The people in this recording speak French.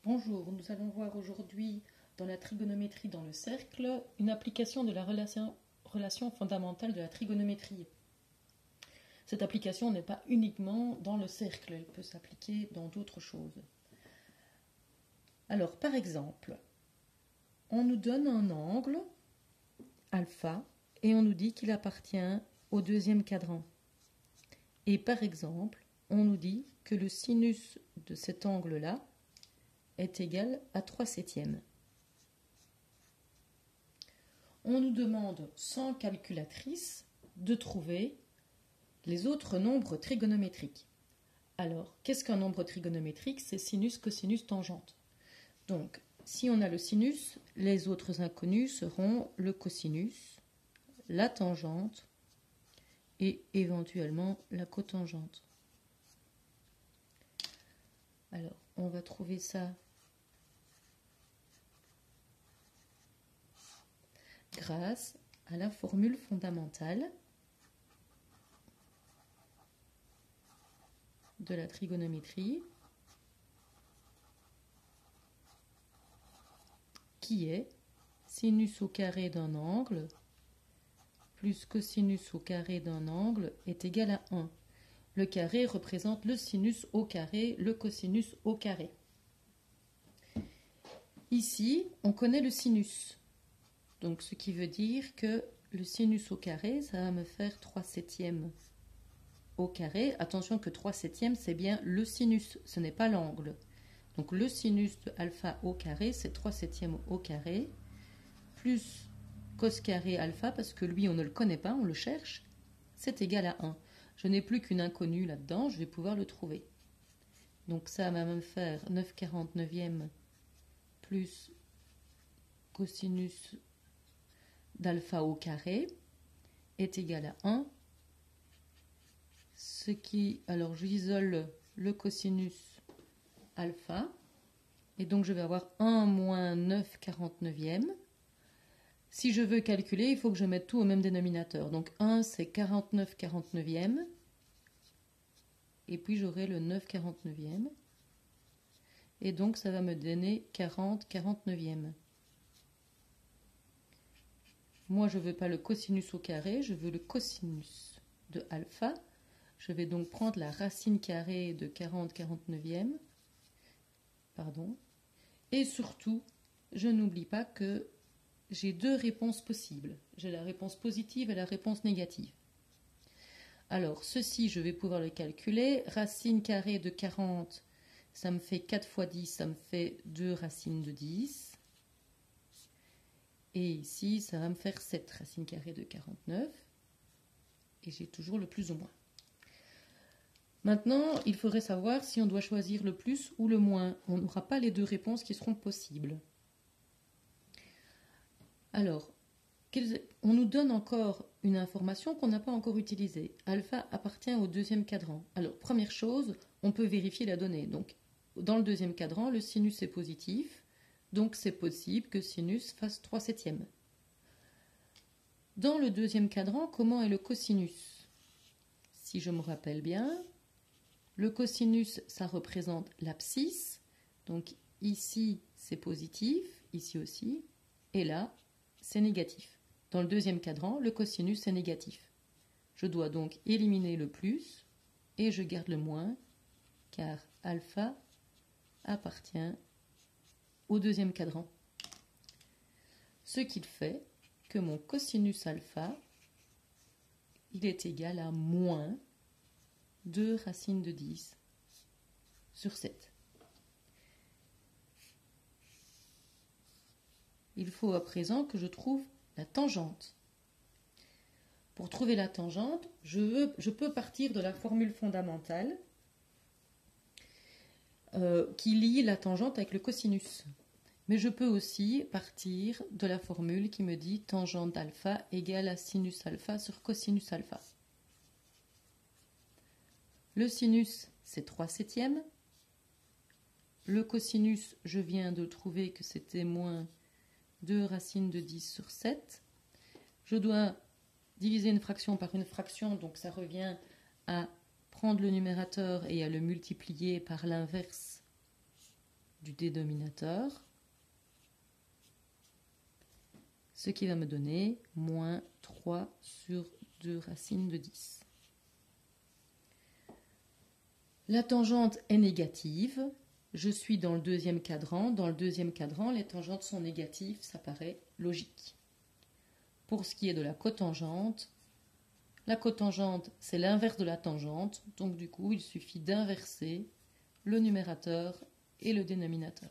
Bonjour, nous allons voir aujourd'hui dans la trigonométrie dans le cercle une application de la relation fondamentale de la trigonométrie. Cette application n'est pas uniquement dans le cercle, elle peut s'appliquer dans d'autres choses. Alors par exemple, on nous donne un angle alpha et on nous dit qu'il appartient au deuxième quadrant. Et par exemple, on nous dit que le sinus de cet angle-là est égal à 3/7. On nous demande, sans calculatrice, de trouver les autres nombres trigonométriques. Alors, qu'est-ce qu'un nombre trigonométrique? C'est sinus, cosinus, tangente. Donc, si on a le sinus, les autres inconnus seront le cosinus, la tangente et éventuellement la cotangente. Alors, on va trouver ça grâce à la formule fondamentale de la trigonométrie qui est sinus au carré d'un angle plus cosinus au carré d'un angle est égal à 1. Le carré représente le sinus au carré, le cosinus au carré. Ici, on connaît le sinus. Donc, ce qui veut dire que le sinus au carré, ça va me faire 3/7 au carré. Attention que 3/7, c'est bien le sinus, ce n'est pas l'angle. Donc, le sinus de alpha au carré, c'est 3/7 au carré, plus cos carré alpha, parce que lui, on ne le connaît pas, on le cherche, c'est égal à 1. Je n'ai plus qu'une inconnue là-dedans, je vais pouvoir le trouver. Donc, ça va me faire 9/49 plus cosinus d'alpha au carré est égal à 1. Ce qui, alors j'isole le cosinus alpha, et donc je vais avoir 1 moins 9/49. Si je veux calculer, il faut que je mette tout au même dénominateur. Donc 1, c'est 49/49, et puis j'aurai le 9/49. Et donc ça va me donner 40/49. Moi, je ne veux pas le cosinus au carré, je veux le cosinus de alpha. Je vais donc prendre la racine carrée de 40/49. Pardon. Et surtout, je n'oublie pas que j'ai deux réponses possibles. J'ai la réponse positive et la réponse négative. Alors, ceci, je vais pouvoir le calculer. Racine carrée de 40, ça me fait 4 fois 10, ça me fait 2 racines de 10. Et ici, ça va me faire 7 racines carrées de 49. Et j'ai toujours le plus ou moins. Maintenant, il faudrait savoir si on doit choisir le plus ou le moins. On n'aura pas les deux réponses qui seront possibles. Alors, on nous donne encore une information qu'on n'a pas encore utilisée. Alpha appartient au deuxième cadran. Alors, première chose, on peut vérifier la donnée. Donc, dans le deuxième cadran, le sinus est positif. Donc, c'est possible que sinus fasse 3/7. Dans le deuxième cadran, comment est le cosinus? Si je me rappelle bien, le cosinus, ça représente l'abscisse. Donc, ici, c'est positif, ici aussi. Et là, c'est négatif. Dans le deuxième cadran, le cosinus est négatif. Je dois donc éliminer le plus et je garde le moins, car alpha appartient au deuxième cadran. Ce qui fait que mon cosinus alpha, il est égal à moins 2 racines de 10 sur 7. Il faut à présent que je trouve la tangente. Pour trouver la tangente, je peux partir de la formule fondamentale qui lie la tangente avec le cosinus. Mais je peux aussi partir de la formule qui me dit tangente d'alpha égale à sinus alpha sur cosinus alpha. Le sinus, c'est 3/7. Le cosinus, je viens de trouver que c'était moins 2 racines de 10 sur 7. Je dois diviser une fraction par une fraction, donc ça revient à prendre le numérateur et à le multiplier par l'inverse du dénominateur, ce qui va me donner moins 3 sur 2 racines de 10. La tangente est négative. Je suis dans le deuxième cadran. Dans le deuxième cadran, les tangentes sont négatives, ça paraît logique. Pour ce qui est de la cotangente c'est l'inverse de la tangente, donc du coup il suffit d'inverser le numérateur et le dénominateur.